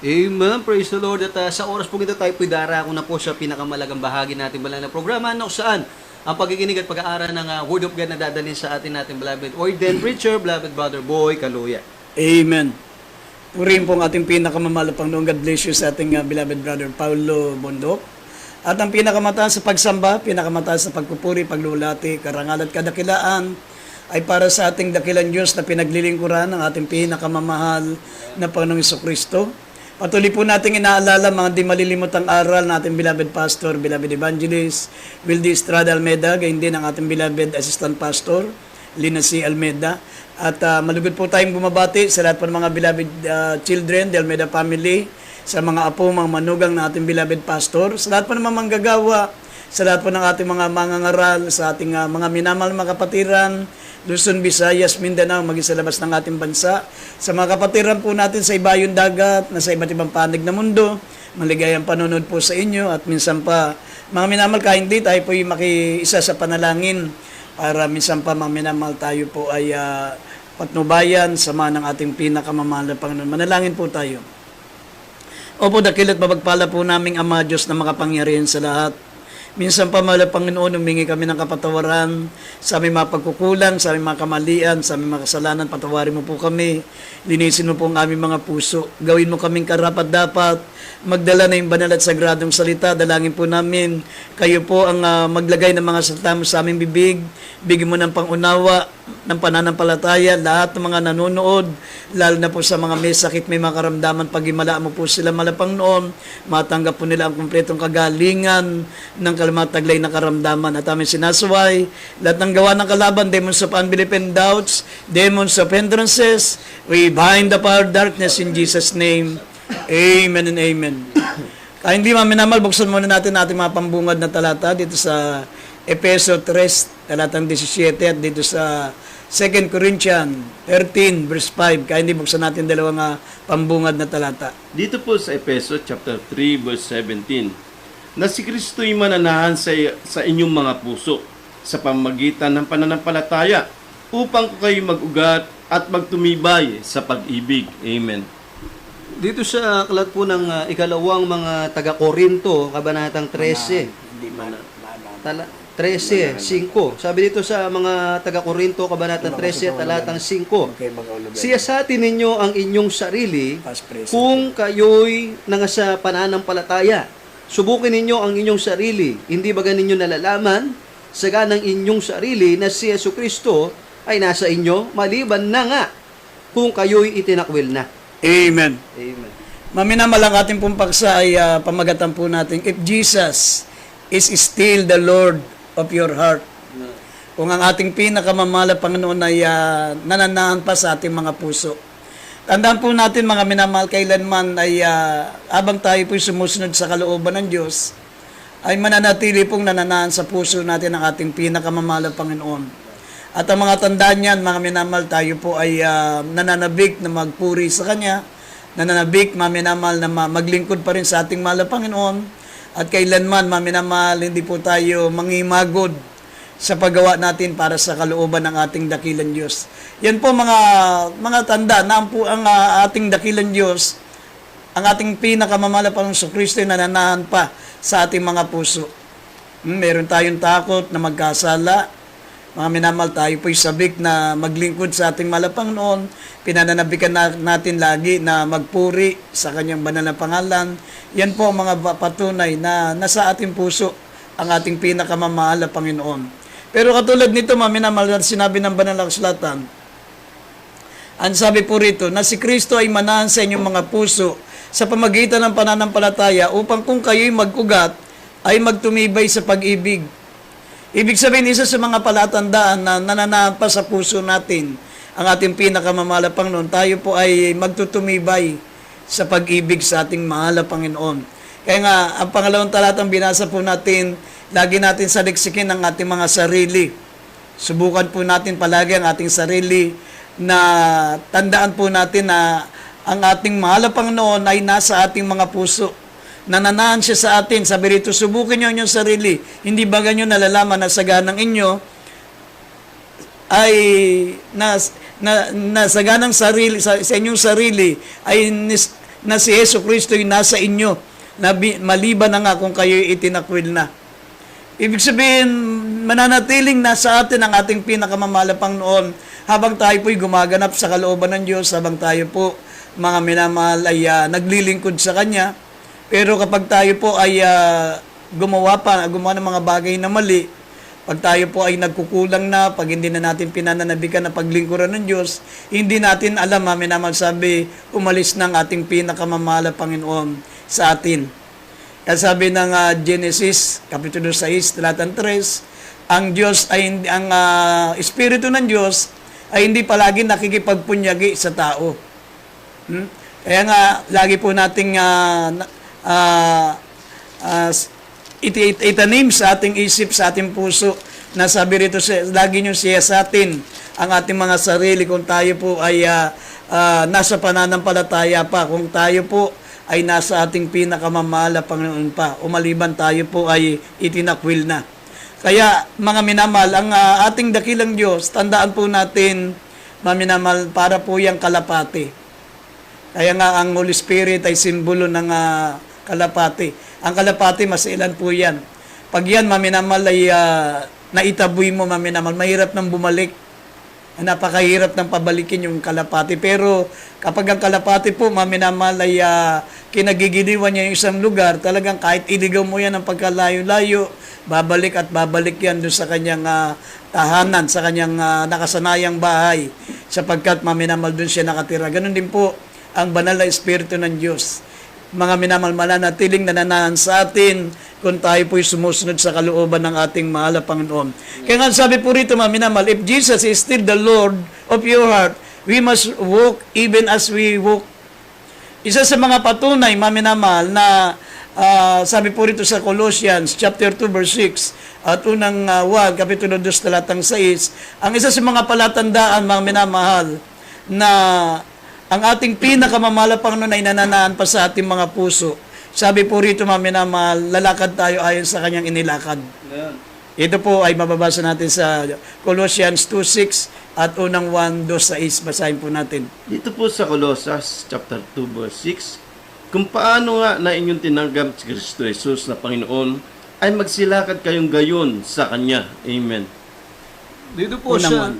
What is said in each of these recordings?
Amen. Praise the Lord. At sa oras po ito tayo po'y darako na po sa pinakamalagang bahagi natin banal na programa na saan ang pagkikinig at pag-aaral ng Word of God na dadalhin sa atin natin beloved ordained preacher, beloved Brother Boy Kaluya. Amen. Purihin po ang ating pinakamamahal na Panginoon. God bless you sa ating beloved brother Paulo Bondok. At ang pinakamataas sa pagsamba, pinakamataas sa pagpupuri, paglulati, karangal at kadakilaan ay para sa ating dakilang Diyos na pinaglilingkuran ng ating pinakamamahal na Panginoong Jesucristo. Patuloy po natin inaalala mga di malilimutang aral ng ating beloved pastor, beloved evangelist, Wildy Estrada Almeida, gayon din ang ating beloved assistant pastor, Lina C. Almeida. At malugod po tayong bumabati sa lahat po ng mga beloved children, the Almeida family, sa mga apo, mga manugang na ating beloved pastor, sa lahat po ng mga manggagawa, sa lahat po ng ating mga mangangaral, sa ating mga minamahal mga kapatiran, Luzon, Visayas, Mindanao, maging sa labas ng ating bansa. Sa mga kapatiran po natin sa ibayong dagat, na sa iba't ibang panig na mundo, maligayang panonood po sa inyo at minsan pa, mga minamahal, kahit hindi tayo po yung makiisa sa panalangin para minsan pa mga minamahal tayo po ay patnubayan sama ng ating pinakamamahal na Panginoon. Manalangin po tayo. Opo, dakilat mapagpala po naming Ama Diyos na makapangyarihan sa lahat. Minsan pa, mahal na Panginoon, humingi kami ng kapatawaran sa aming mga pagkukulang, sa aming mga kamalian, sa aming mga kasalanan. Patawarin mo po kami. Linisin mo po ang aming mga puso. Gawin mo kaming karapat-dapat. Magdala na yung banal at sagradong salita. Dalangin po namin. Kayo po ang maglagay ng mga salita mo sa aming bibig. Bigyan mo ng pangunawa, ng pananampalataya, lahat ng mga nanonood, lalo na po sa mga may sakit, may mga karamdaman, pag-imala mo po sila malapang noon, matanggap po nila ang kumpletong kagalingan ng kalamataglay na karamdaman. At aming sinasaway, lahat ng gawa ng kalaban, demons of unbelief and doubts, demons of hindrances, we bind the power of darkness in Jesus' name. Amen and amen. Kaya hindi maminamal, buksan muna natin ating mga pambungad na talata dito sa Efeso 3, talatang 17 at dito sa 2 Corinthians 13, verse 5. Kaya hindi buksan natin dalawang pambungad na talata. Dito po sa Efeso chapter 3 verse 17, na si Kristo'y mananahan sa inyong mga puso sa pamamagitan ng pananampalataya upang kayo mag-ugat at magtumibay sa pag-ibig. Amen. Dito sa aklat po ng ikalawang mga taga-Korinto, kabanatang 13. Hindi man 13, 5. Sabi dito sa mga taga-Korinto, kabanatang 13, talatang 5. Siyasatin ninyo ang inyong sarili kung kayo'y nangasa pananampalataya. Subukin ninyo ang inyong sarili. Hindi ba ninyo nalalaman sa ganang inyong sarili na si Jesucristo ay nasa inyo, maliban na nga kung kayo'y itinakwil na. Amen. Amen. Maminamal ang ating pong paksa ay pamagatan po natin, if Jesus is still the Lord of your heart. Kung ang ating pinakamamahal na Panginoon ay nananahan pa sa ating mga puso. Tandaan po natin mga minamahal, kailanman ay habang tayo po'y sumusunod sa kalooban ng Diyos, ay mananatili pong nananahan sa puso natin ang ating pinakamamahal na Panginoon. At ang mga tandaan niyan, mga minamahal, tayo po ay nananabik na magpuri sa Kanya, nananabik, mga minamahal, na maglingkod pa rin sa ating mahal na Panginoon. At kailanman, mga minamahal, hindi po tayo mangimagod sa paggawa natin para sa kalooban ng ating dakilang Diyos. Yan po mga tanda na po ang ating dakilang Diyos, ang ating pinakamamahal na Panginoong Jesucristo ay nananahan pa sa ating mga puso. Meron tayong takot na magkasala. Mga minamahal, tayo po'y sabik na maglingkod sa ating mahal na Panginoon. Pinananabikan natin lagi na magpuri sa Kanyang banal na pangalan. Yan po ang mga patunay na nasa ating puso ang ating pinakamamahal na Panginoon. Pero katulad nito, mga minamahal, sinabi ng banal na kasulatan, ang sabi po rito, na si Kristo ay manahan sa inyong mga puso sa pamagitan ng pananampalataya upang kung kayo'y mag-ugat, ay magtumibay sa pag-ibig. Ibig sabihin, isa sa mga palatandaan na nananahan pa sa puso natin ang ating pinakamamahal na Panginoon, tayo po ay magtutumibay sa pag-ibig sa ating mahal na Panginoon. Kaya nga, ang pangalawang talatang binasa po natin, lagi natin saliksikin ang ating mga sarili. Subukan po natin palagi ang ating sarili na tandaan po natin na ang ating mahal na Panginoon ay nasa ating mga puso. Nananahan siya sa atin. Sabi rito, subukin nyo inyong sarili. Hindi ba ganyo nalalaman na saganang inyo ay na saganang sarili sa inyong sarili ay na si Yesu Kristo'y nasa inyo, na maliban na nga kung kayo'y itinakwil na. Ibig sabihin, mananatiling nasa atin ang ating pinakamamahal na Panginoon habang tayo po'y gumaganap sa kalooban ng Diyos, habang tayo po, mga minamahal, ay naglilingkod sa Kanya. Pero kapag tayo po ay gumawa ng mga bagay na mali, pag tayo po ay nagkukulang na, pag hindi na natin pinananabikan na paglingkuran ng Diyos, hindi natin alam, minamahal, sabi, umalis ng ating pinakamamahal na Panginoon sa atin. Kaya sabi ng Genesis, Kapitulo 6, talatang 3, ang Diyos ay ang Espiritu ng Diyos ay hindi palagi nakikipagpunyagi sa tao. Kaya nga, lagi po nating itanim sa ating isip, sa ating puso, na sabi rito, lagi nyo siya sa atin, ang ating mga sarili, kung tayo po ay nasa pananampalataya pa, kung tayo po ay nasa ating pinakamamahal na Panginoon pa, umaliban tayo po ay itinakwil na. Kaya, mga minamahal, ang ating dakilang Diyos, tandaan po natin, mga minamahal, para po yung kalapati. Kaya nga, ang Holy Spirit ay simbolo ng kalapati. Ang kalapati, masailan po yan. Pag yan, maminamal, ay naitaboy mo, maminamal, mahirap nang bumalik. Napakahirap nang pabalikin yung kalapati. Pero kapag ang kalapati po, maminamal, ay kinagigiliwan niya yung isang lugar, talagang kahit iligaw mo yan ng pagkalayo-layo, babalik at babalik yan doon sa kanyang tahanan, sa kanyang nakasanayang bahay, sapagkat maminamal doon siya nakatira. Ganun din po ang banal na Espiritu ng Diyos. Mga minamahal, mananatiling nananahan sa atin kung tayo po'y sumusunod sa kalooban ng ating mahal na Panginoon. Kaya nga sabi po rito, mga minamahal, if Jesus is still the Lord of your heart, we must walk even as we walk. Isa sa mga patunay, mga minamahal, na sabi po rito sa Colossians chapter 2 verse 6 at unang 1, kapitulo 2, talatang 6, ang isa sa mga palatandaan, mga minamahal, na ang ating pinakamamahal na Panginoon ay nananaan pa sa ating mga puso. Sabi po rito, mga minamahal, lalakad tayo ayon sa kanyang inilakad. Ayan. Ito po ay mababasa natin sa Colossians 2:6 at unang 1:2-6. Basahin po natin. Dito po sa Colossus chapter 2 verse 6, kung paano nga na inyong tinanggap si Kristo Jesus na Panginoon, ay magsilakad kayong gayon sa Kanya. Amen. Dito po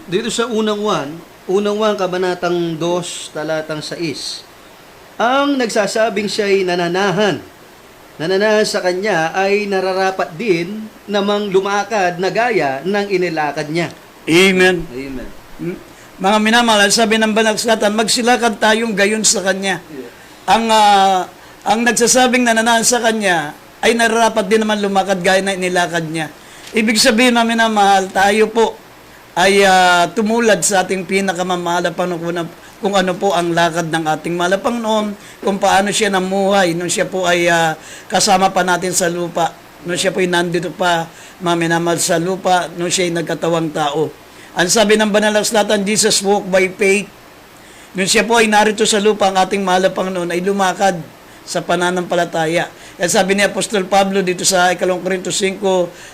dito sa unang 1, kabanatang 2, talatang 6. Ang nagsasabing siya'y nananahan sa kanya ay nararapat din namang lumakad na gaya ng inilakad niya. Amen. Amen. Mga minamahal, sabi ng banal na kasulatan, magsilakad tayong gayon sa kanya. Ang nagsasabing nananahan sa kanya ay nararapat din naman lumakad gaya ng inilakad niya. Ibig sabihin, mga minamahal, tayo po ay tumulad sa ating pinakamamahal na Panginoon kung ano po ang lakad ng ating mahal na Panginoon, kung paano siya namuhay nung siya po ay kasama pa natin sa lupa, nung siya po ay nandito pa, maminamahal sa lupa, nung siya ay nagkatawang tao. Ang sabi ng banal na kasulatan, Jesus walked by faith. Nung siya po ay narito sa lupa, ang ating mahal na Panginoon ay lumakad sa pananampalataya. Kaya sabi ni Apostol Pablo dito sa 2 Corintios 5,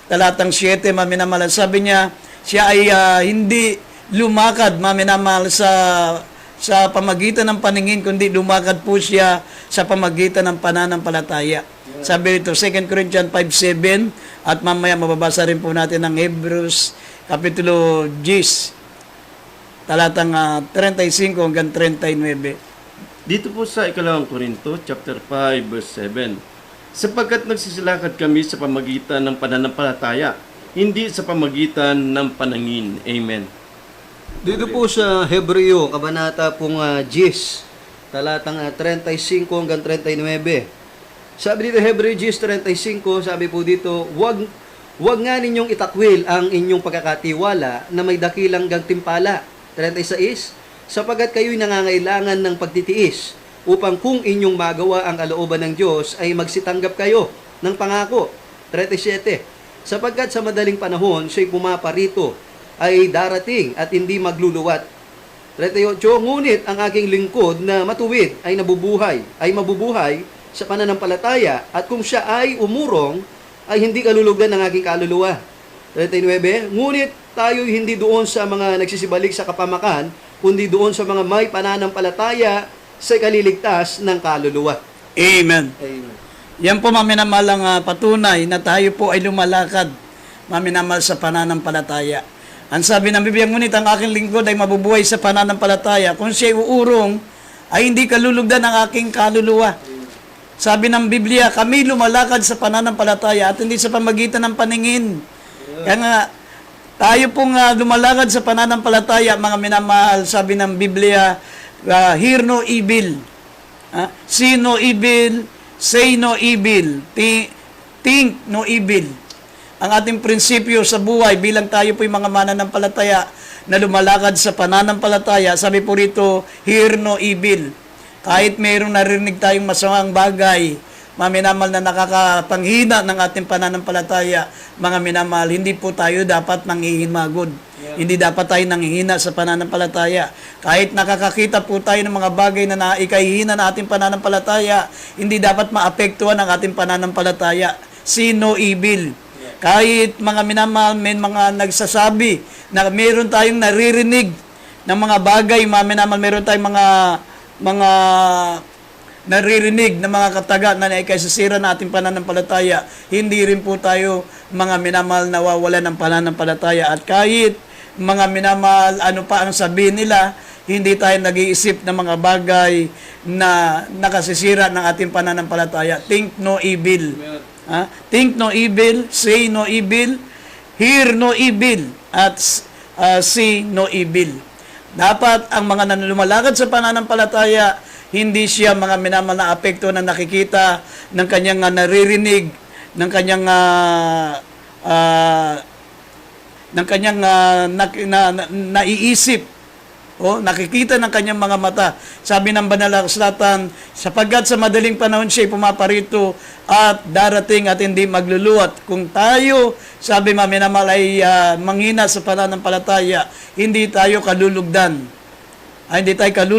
talatang 7, maminamahal, sabi niya, siya ay hindi lumakad, maminamahal, sa pamagitan ng paningin, kundi lumakad po siya sa pamagitan ng pananampalataya. Yeah. Sabi rito, 2 Corinthians 5:7, at mamaya mababasa rin po natin ang Hebrews, Kapitulo 10, talatang 35 hanggang 39. Dito po sa 2 Corinto chapter 5 verse 7, sapagkat nagsisilakad kami sa pamagitan ng pananampalataya, hindi sa pamagitan ng panangin. Amen. Dito po sa Hebreo, kabanata pong 10, talatang 35 hanggang 39. Sabi dito, Hebreo 10:35, sabi po dito, wag nga ninyong itakwil ang inyong pagkakatiwala na may dakilang gantimpala. 36, sapagkat kayo'y nangangailangan ng pagtitiis upang kung inyong magawa ang kalooban ng Diyos ay magsitanggap kayo ng pangako. 37, sapagkat sa madaling panahon siya'y pumaparito ay darating at hindi magluluwat. 38, ngunit ang aking lingkod na matuwid ay mabubuhay sa pananampalataya, at kung siya ay umurong, ay hindi kalulugan ng aking kaluluwa. 39, ngunit tayo hindi doon sa mga nagsisibalik sa kapamakan, kundi doon sa mga may pananampalataya sa ikaliligtas ng kaluluwa. Amen. Amen. Yan po, maminamalang patunay na tayo po ay lumalakad, maminamal sa pananampalataya. Ang sabi ng Biblia, ngunit ang aking lingkod ay mabubuhay sa pananampalataya. Kung siya'y uurong, ay hindi kalulugdan ang aking kaluluwa. Sabi ng Biblia, kami lumalakad sa pananampalataya at hindi sa pamagitan ng paningin. Kaya nga, tayo pong lumalakad sa pananampalataya, mga minamahal, sabi ng Biblia, hear no evil, see no evil, say no evil, think no evil. Ang ating prinsipyo sa buhay bilang tayo po'y mga mananampalataya na lumalakad sa pananampalataya, sabi po rito, hear no evil. Kahit mayroong narinig tayong masamang bagay, mga minamahal na nakakapanghina ng ating pananampalataya, mga minamahal, hindi po tayo dapat nanghihimagod. Hindi dapat tayo nanghihina sa pananampalataya. Kahit nakakakita po tayo ng mga bagay na naikahihina na ating pananampalataya, hindi dapat maapektuhan ang ating pananampalataya. See no evil. Kahit mga minamahal, may mga nagsasabi na meron tayong naririnig ng mga bagay, mga minamahal, meron tayong mga naririnig na mga kataga na naikaisasira na ating pananampalataya, hindi rin po tayo mga minamahal nawawala ng pananampalataya. At kahit mga minamahal, ano pa ang sabihin nila, hindi tayo nag-iisip ng mga bagay na nakasisira ng ating pananampalataya. Think no evil. Think no evil, say no evil, hear no evil, at see no evil. Dapat ang mga nalumalakad sa pananampalataya, hindi siya mga minamahal na apekto na nakikita ng kanyang naririnig, ng kanyang naiisip, nakikita ng kanyang mga mata. Sabi ng banal na kasulatan, sapagkat sa madaling panahon siya pumaparito at darating at hindi magluluwat. Kung tayo, sabi minamahal, ay manghina sa pananampalataya, hindi tayo kalulugdan. Hindi tayo kalulugdan.